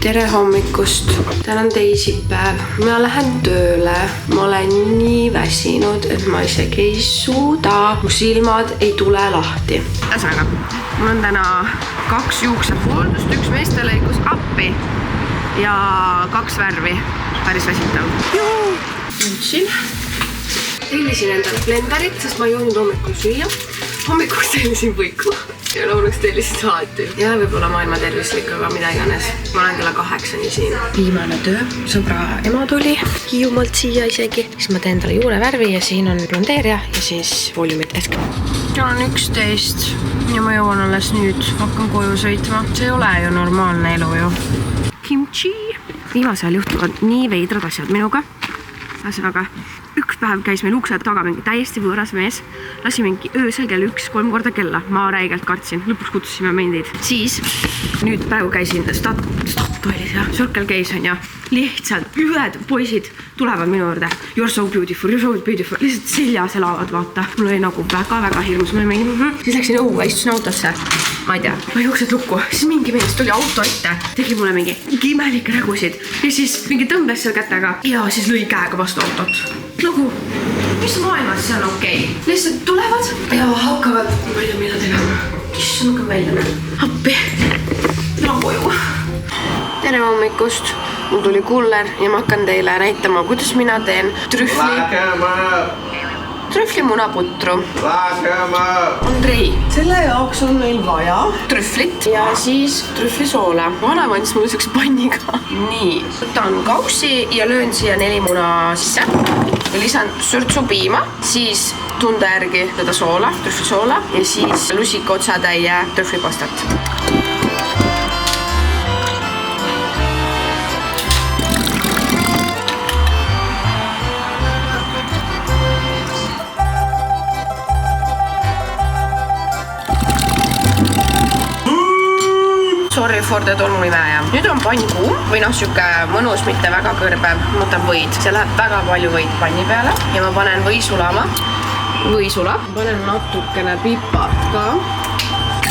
tere hommikust, täna on teisipäev, ma lähen tööle, ma olen nii väsinud, et ma isegi ei suuda, mu silmad ei tule lahti. Ühesõnaga, mul on täna 2 juuksehooldust, 1 meestelõigus appi ja 2 värvi, päris väsitav. Jõudsin, tellisin endale blenderit, sest ma ei jõudnud hommikul süüa. Hommikuks tellisin võiku ja lõunaks tellisin salaati. Ja võib-olla maailma tervislik, aga mida iganes. Ma olen kella 8 siin. Viimane töö. Sõbra ema tuli Hiiumaalt siia isegi. Siis ma teen talle juurevärvi ja siin on blondeeria ja siis fooliumit esk. Kell on 11 ja ma jõuan alles nüüd. Hakkan koju sõitma. See ei ole ju normaalne elu ju. Kimchi. Viimasel juhtuvad nii veidrad asjad minuga. Ühesõnaga, üks päev käis meil ukse taga mingi täiesti võõras mees. Lasi mingi öösel kell 1 3 korda kella. Ma räigelt kartsin. Lõpuks kutsusime mendid. Siis nüüd praegu käisin Statoilis ja Circle K's on ja lihtsalt ühed poisid tulevad minu juurde. You're so beautiful, you're so beautiful. Lihtsalt seljas elavad, vaata. Mul oli nagu väga hirmus. Siis läksin õue, istusin autosse. Ma ei tea, ma juuksed lukku. Siis mingi mees tuli auto ette. Tegi mulle mingi imelikke nägusid. Ja siis mingi tõmbes seal kätega. Ja siis lõi käega vastu autot. Nagu, mis maailmas see on okei? Lihtsalt tulevad ja hakkavad, ma ei tea, mida tegema. Issand, hakkan välja. Appi. Lähen koju. Tere hommikust. Mul tuli kuller ja ma hakkan teile näitama, kuidas mina teen trühvli munaputru. Andrei, selle jaoks on meil vaja trühvlit ja siis trühvlisoole. Vanem andis mulle selleks panniga. Nii, võtan kaussi ja löön siia 4 muna sisse. Ja lisan sürtsupiima, siis tunde järgi teda soola, trühvlisoola ja siis lusika otsatäie trühvlipastat. Sorry for the tolmuimeja. Nüüd on pann kuum või siuke mõnus, mitte väga kõrbev. Ma võtan võid. See läheb väga palju võid panni peale ja ma panen või sulama. Võisula. Panen natukene pipart ka.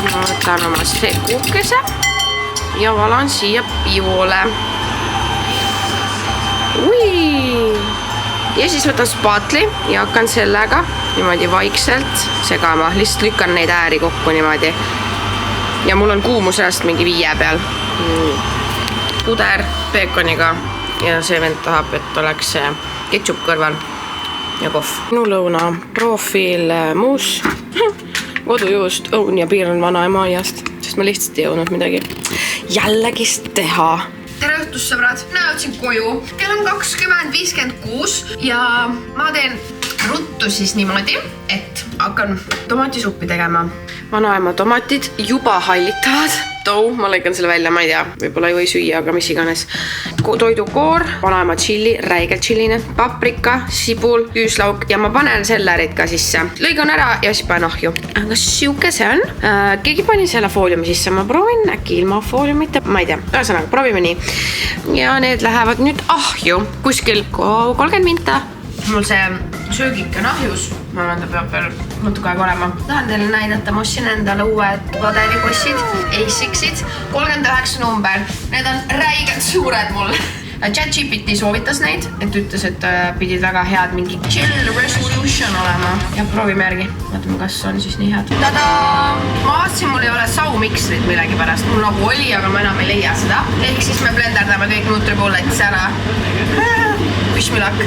Ma võtan oma sekukese ja valan siia piivole. Ja siis võtan spaatli ja hakkan sellega niimoodi vaikselt segama. Lihtsalt lükkan neid ääri kokku niimoodi. Ja mul on kuumusest mingi 5 peal. Puder peekoniga ja see vend tahab, et oleks ketšup kõrval ja kohv. Minu lõuna profiil muus, kodujuust, õun ja piir on vanaema aiast, sest ma lihtsalt ei jõudnud midagi jällegist teha. Tere õhtust, sõbrad! Mina jõudsin koju. Kell on 20:56 ja ma teen ruttu siis niimoodi, et hakkan tomatisuppi tegema. Vanaema tomatid juba hallitavad. Ma lõikan selle välja, ma ei tea, võib-olla ei või süüa, aga mis iganes. Toidukoor, vanaema tšilli, räigelt tšilline, paprika, sibul, küüslauk ja ma panen sellerit ka sisse. Lõigan ära ja siis panen ahju. Aga siuke see on. Keegi pani selle fooliumi sisse, ma proovin äkki ilma fooliumita, ma ei tea. Ühesõnaga, proovime nii. Ja need lähevad nüüd ahju kuskil 30 minta. Mul see söögik on ahjus. Ma arvan, ta peab veel natuke aeg olema. Tahan teile näidata, ma ostsin endale uued padelikossid, Asics-id, 39 number. Need on räigelt suured mul. ChatGPT soovitas neid, et ütles, et pidid väga head mingi chill resolution olema. Ja proovime järgi. Vaatame, kas on siis nii head. Tada! Ma vaatasin, mul ei ole saumiksrit millegi pärast. Mul nagu oli, aga ma enam ei leia seda. Ehk siis me blenderdame kõik nutribulletid ära. Püsmilak.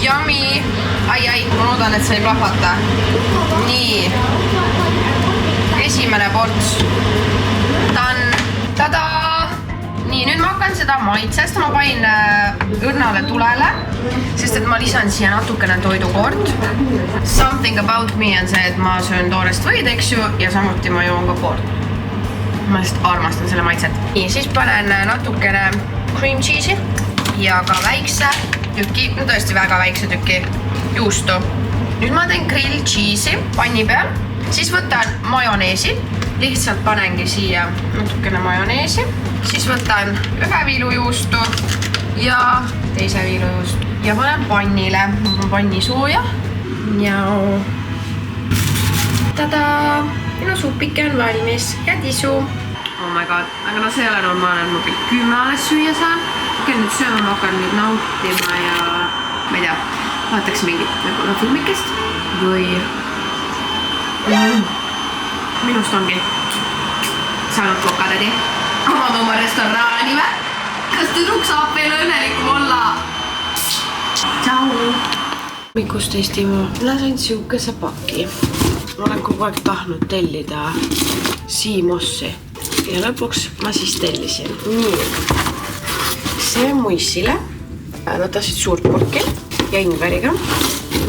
Yummy! Ai, ma loodan, et see ei plahvata. Nii. Esimene ports. Tada! Nii, nüüd ma hakkan seda maitsest. Ma panin õrnale tulele, sest et ma lisan siia natukene toidukoort. Something about me on see, et ma söön toorest võid, eks ju, ja samuti ma joon ka koort. Ma lihtsalt armastan selle maitset. Nii, siis panen natukene cream cheese'i ja ka väikse tüki, no tõesti väga väikse tüki juustu. Nüüd ma teen grill cheese'i panni peal, siis võtan majoneesi, lihtsalt panengi siia natukene majoneesi, siis võtan ühe viilujuustu ja teise viilujuustu ja panen pannile, ma panen panni sooja ja tada! minu supike on valmis ja tisu. Oh my god, aga no see ei ole normaalne, et ma kõik 10 alles süüa saan. Hakkan nüüd sööma, ma hakkan nüüd nautima ja ma ei tea, vaataks mingit võib-olla filmikest või minust ongi saanud kokatädi. Omad oma restorani või? Kas tüdruk saab veel õnnelikum olla? Tšau! Hommikust Eestimaa. Mina sain siukese paki. Ma olen kogu aeg tahtnud tellida Siimossi. Ja lõpuks ma siis tellisin. Nii. See on muissile. Nad tahtsid suurt purki ja ingveriga.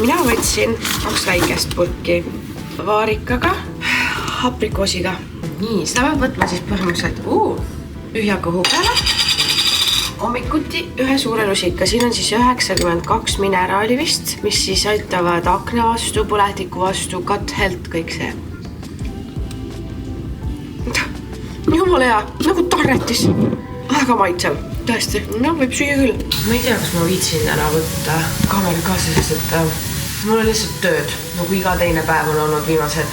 Mina võtsin 2 väikest purki vaarikaga, aprikoosiga. Nii, seda peab võtma siis põhimõtteliselt tühja kõhu peale. Hommikuti 1 suure lusika. Siin on siis 92 mineraali vist, mis siis aitavad akne vastu, põletiku vastu, gut health, kõik see. Jumal hea, nagu tarretis. Väga maitsev, tõesti. No, võib süüa küll. Ma ei tea, kas ma viitsin täna võtta kaamera kaasa, sest et mul on lihtsalt tööd. Nagu iga teine päev on olnud viimased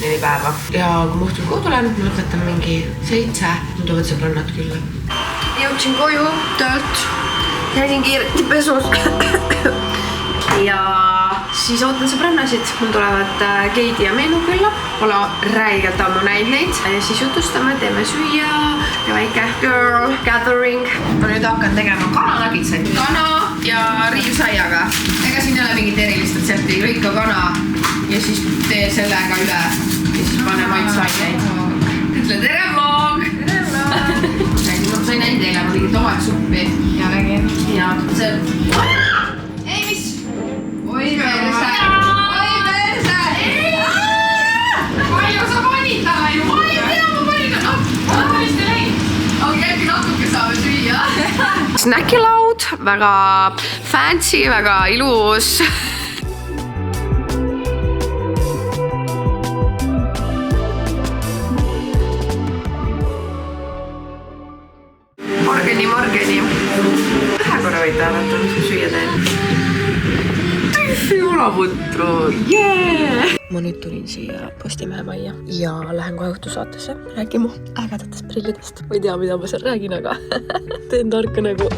4 päeva. Ja kui ma õhtul koju tulen, ma lõpetan mingi 7. Mul tulevad sõbrannad külla. Jõudsin koju töölt. Jäin kiiresti pesus. Ja siis ootan sõbrannasid. Mul tulevad Keidi ja Meenu külla. Pole räigelt ammu näinud neid. Ja siis jutustame, teeme süüa ja väike girl gathering. Ma nüüd hakkan tegema kananagitsaid. Kana ja riivsaiaga. Ega siin ei ole mingit erilist retsepti. Lõika kana ja siis tee sellega üle. Ja siis pane maitsaiaid. Ütle tere vlog! Tere vlog! Ma sain näinud eile, ma tegin tomatsuppi. Ja nägin. Ja see... Ei, mis? Oi perse! Oi perse! Palju sa panid talle ju? Ma ei tea, ma panin talle. Ma panin seda läinud. Okei, äkki natuke saame süüa. Snackilaud, väga fancy, väga ilus. Morgeni. Ühe korra võite arvata, mis ma süüa teen. Julavutru, yeah! Ma nüüd tulin siia Postimehe majja ja lähen kohe õhtusaatesse räägima ägedatest prillidest. Ma ei tea, mida ma seal räägin, aga teen tarka nägu.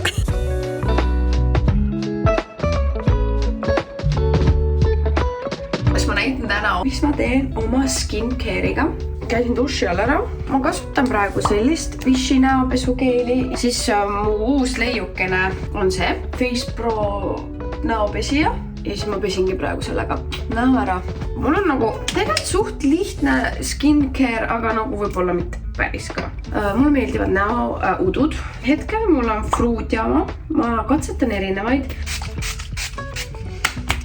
Ma näitan täna, mis ma teen oma skincare'iga. Käisin duši all ära. Ma kasutan praegu sellist Vichy näopesukeeli. Siis mu uus leiukene on see Face Pro näopesija. Ja siis ma pesingi praegu sellega näo ära. Mul on nagu tegelikult suht lihtne skincare, aga nagu võib-olla mitte päris ka. Mulle meeldivad näoudud. Hetkel mul on Fruudjama. Ma katsetan erinevaid.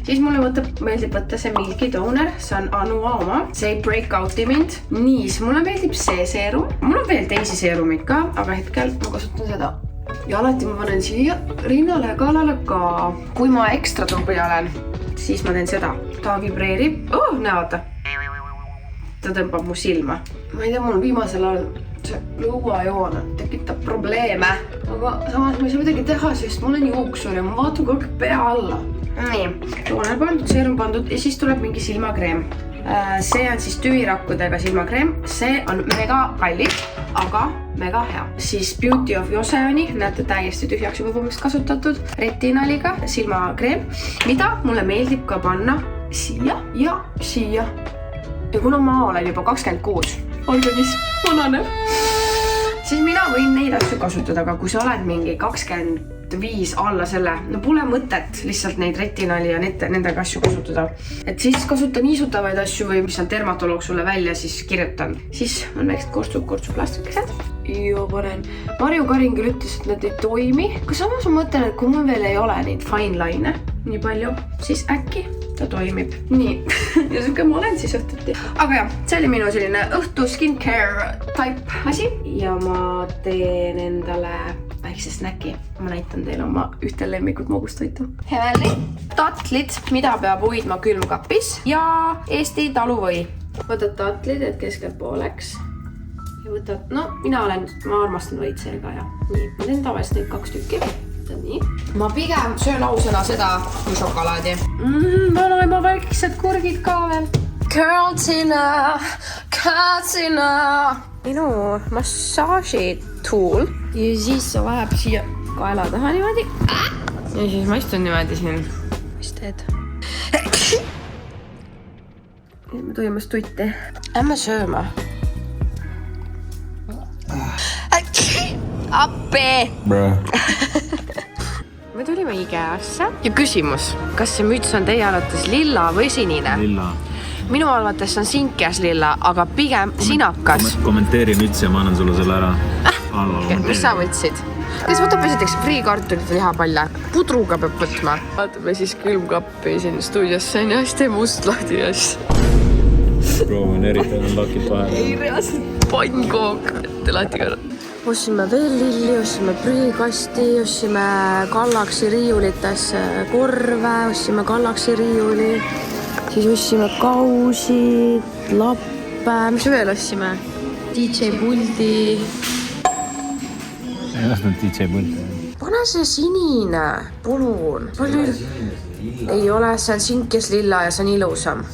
Siis mulle meeldib võtta see Milky Toner, see on Anua oma, see ei break out'i mind. Nii, siis mulle meeldib see seerum. Mul on veel teisi seerumid ka, aga hetkel ma kasutan seda. Ja alati ma panen siia rinnale ja kallale ka. Kui ma ekstra tubi olen, siis ma teen seda. Ta vibreerib. Näe, vaata. Ta tõmbab mu silma. Ma ei tea, mul viimasel ajal see lõuajoon tekitab probleeme. Aga samas ma ei saa midagi teha, sest mul on juuksur ja ma vaatan kogu aeg pea alla. Nii, tooner pandud, seerum pandud ja siis tuleb mingi silmakreem. See on siis tüvirakkudega silmakreem. See on mega kallis, aga mega hea. Siis Beauty of Joseoni, näete täiesti tühjaks juba põhimõtteliselt kasutatud retinaliga silmakreem, mida mulle meeldib ka panna siia ja siia. Ja kuna ma olen juba 26, organism vananeb, siis mina võin neid asju kasutada, aga kui sa oled mingi 25 alla selle, no pole mõtet lihtsalt neid retinali ja nendega asju kasutada. Et siis kasuta niisutavaid asju või mis on dermatoloog sulle välja, siis kirjutan. Siis on väikselt kortsu plastikesed. Ja panen. Marju Karin küll ütles, et need ei toimi. Aga samas ma mõtlen, et kui mul veel ei ole neid fine line nii palju, siis äkki ta toimib. Nii, ja siuke ma olen siis õhtuti. Aga jah, see oli minu selline õhtu skincare type asi. Ja ma teen endale väikse snäki. Ma näitan teile oma ühte lemmikut magustoitu. Heavenly tatlid, mida peab hoidma külmkapis ja Eesti taluvõi. Võtad tatlid, et keskelt pooleks. Ja võtad, no ma armastan võitseega ja nii. Ma teen tavaliselt neid 2 tükki. Nii. Ma pigem söön ausõna seda kui šokolaadi. Vanaema väiksed kurgid ka veel. Girl dinner, sinna minu massaaži tool ja siis sa läheb siia kaela taha niimoodi ja siis ma istun niimoodi siin. Mis teed? Me tulime stutti. Lähme sööma. Appi! Me tulime Ikeasse ja küsimus, kas see müts on teie arvates lilla või sinine? Lilla. Minu arvates on sinkes lilla, aga pigem sinakas. Kommenteeri müts ja ma annan sulle selle ära. Mis sa võtsid? Kes võtab esiteks friikartulit ja lihapalle? Pudruga peab võtma. Vaatame siis külmkappi siin stuudiosse on ja siis teeme ust lahti ja siis... Proovin eritanud lakid vahel. Ei reaalselt pannkook. Lahti korra. Ostsime veel lilli, ostsime prügikasti, ostsime Galaxy riiulitesse korve, ostsime Galaxy riiuli, siis ostsime kausid, lappe, mis veel ostsime? DJ puldi. Ei lasnud DJ puldi. Pane see sinine, palun. Ei ole, see on sinkes lilla ja see on ilusam.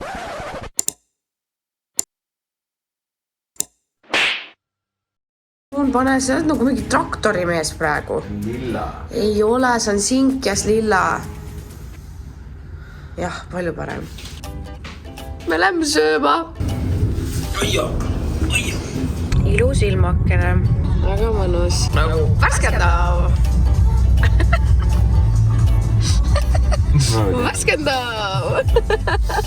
Pane see nagu mingi traktorimees praegu. Lilla. Ei ole, see on sinkes lilla. Jah, palju parem. Me lähme sööma. Ilus ilmakene. Väga mõnus. Nagu värskendav. Värskendav.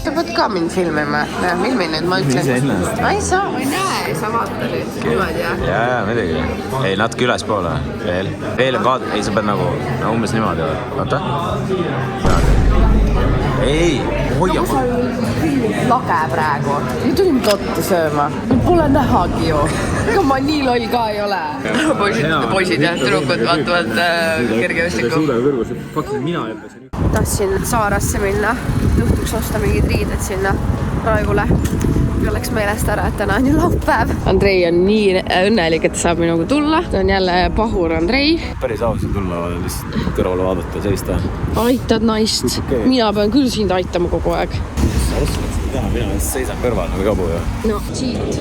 Sa pead ka mind filmima. Filmi nüüd, ma ütlen. Ma ei saa, ma ei näe. Sa vaata nüüd. Niimoodi, jah? Jaa, midagi. Ei, natuke ülespoole. Veel on kaad... Ei, sa pead nagu umbes niimoodi. Vaata. Ei, hoia ma. Lage praegu. Nüüd tulime totti sööma. Pole nähagi ju. Ega ma nii loll ka ei ole. Poisid ja tüdrukud vaatavad kergejõustikku. Faktiselt mina ütlesin. Tahtsin Saarasse minna. Õhtuks osta mingid riided sinna Raigule. Oleks meelest ära, et täna on ju laupäev. Andrei on nii õnnelik, et ta saab minuga tulla. Ta on jälle pahur Andrei. Päris ausalt tulla, lihtsalt kõrvale vaadata, seista. Aitad naist. Mina pean küll sind aitama kogu aeg. Sa oskad seda teha, mina seisan kõrval nagu kabu ju. No, cheat.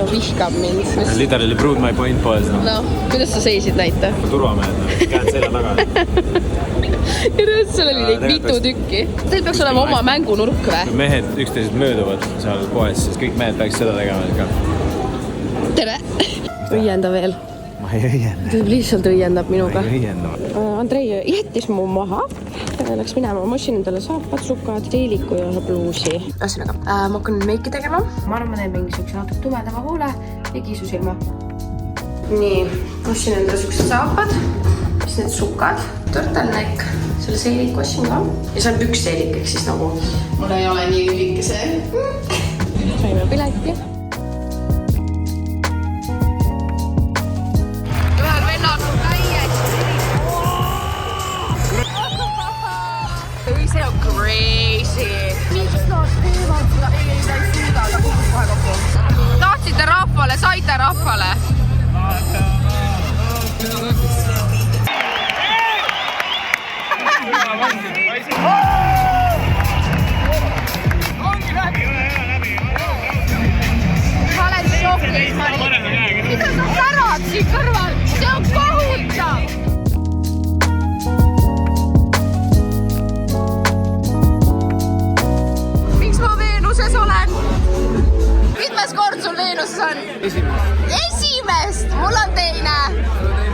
Ta vihkab mind. Literally proved my point poes. No, kuidas sa seisid näita? Turvamehed, käed selja taga. Ja nüüd seal oli neid mitu tükki. Teil peaks olema oma mängunurk või? Mehed üksteised mööduvad seal poes, siis kõik mehed peaks seda tegema. Tere! Õienda veel. Ma ei õienda. Ta lihtsalt õiendab minuga. Ma ei õienda. Andrei jättis mu maha. Ta läks minema. Ma ostsin endale saapad, sukad, teeliku ja pluusi. Ühesõnaga, ma hakkan nüüd meiki tegema. Ma arvan, ma teen mingisuguse natuke tumedama hoole ja kiisusilma. Nii, ostsin endale suksed saapad. Siis need sukad, turtleneck, selle seeliku ostsin ka. Ja see on üks seelik, ehk siis nagu mul ei ole nii lühike see. Saime pileti. Ühel vennal on täiesti. See on crazy. Miks nad teevad seda? Ei suuda, ta kukus kohe kokku. Tahtsite rahvale, saite rahvale. Ma olen šokis, Mari. Mida sa särad siin kõrval? See on kohutav! Miks ma Veenuses olen? Mitmes kord sul Veenuses on? Esimest! Mul on teine!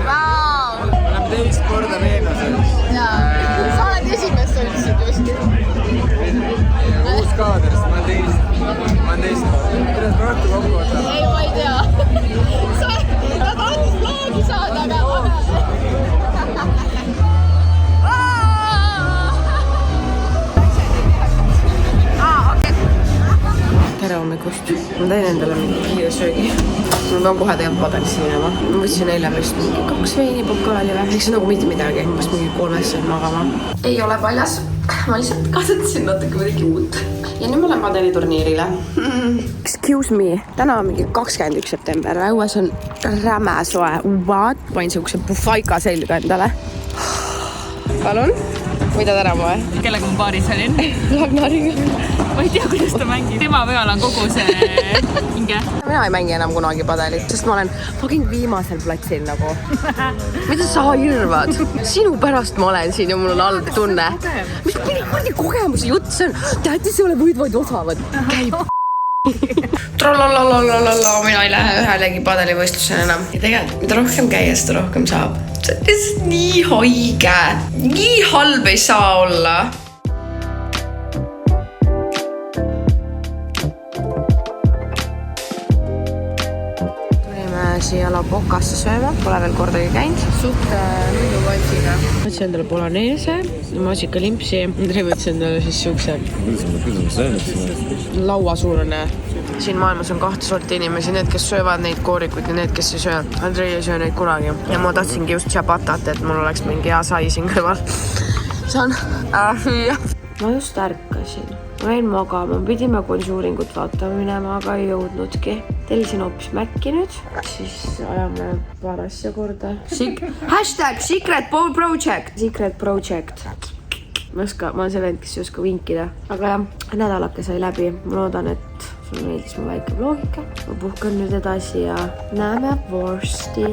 Vau! Ma olen teist korda Veenuses. Sa oled esimest, sa ütlesid just. Uus kaader, ma olen teist. Kuidas ma õhtu kokku võtan? Ei, ma ei tea. Ta tahtis vloogi saada, aga... Tere hommikust. Ma teen endale mingi kiire söögi. Ma pean kohe tegelikult padelisse minema. Ma võtsin eile vist mingi 2 veinipokaali või. Eks nagu mitte midagi. Ma vist mingi 3 sain magama. Ei ole paljas. Ma lihtsalt katsetasin natuke midagi uut. Ja nüüd ma lähen padeliturniirile. Excuse me. Täna on mingi 21. september. Õues on räme soe. What? Pain siukse pufaika selga endale. Palun. mida tänama või? Kellega ma paaris olin? Lagnariga. Ma ei tea, kuidas ta mängib. Tema peal on kogu see hinge. Mina ei mängi enam kunagi padelit, sest ma olen fucking viimasel platsil nagu. Mida sa irvad? Sinu pärast ma olen siin ja mul on halb tunne. Mis kuradi kogemuse jutt see on? Tähtis ei ole võid, vaid osavad. Käib. Trollalalala, mina ei lähe ühelegi padelivõistlusele enam. Ja tegelikult, mida rohkem käia, seda rohkem saab. See on lihtsalt nii haige. Nii halb ei saa olla. Siia La Bocasse sööma, pole veel kordagi käinud. Suht minu vatsiga. Võtsin endale poloneese, maasikalimpsi. Andrei võtsin endale siis siukse lauasuurune. Siin maailmas on 2 sorti inimesi, need, kes söövad neid koorikuid ja need, kes ei söö. Andrei ei söö neid kunagi. Ja ma tahtsingi just ciabatat, et mul oleks mingi hea sai siin kõrval. Saan hüüa. Ma just ärkasin. Ma jäin magama, pidime konsuuringut vaatama minema, aga ei jõudnudki. Tellisin hoopis Mäkki nüüd, siis ajame paar asja korda. Hashtag Secret Project. Secret Project. Ma olen see vend, kes ei oska vinkida. Aga jah, nädalake sai läbi. Ma loodan, et sulle meeldis mu väike vlogika. Ma puhkan nüüd edasi ja näeme vorsti.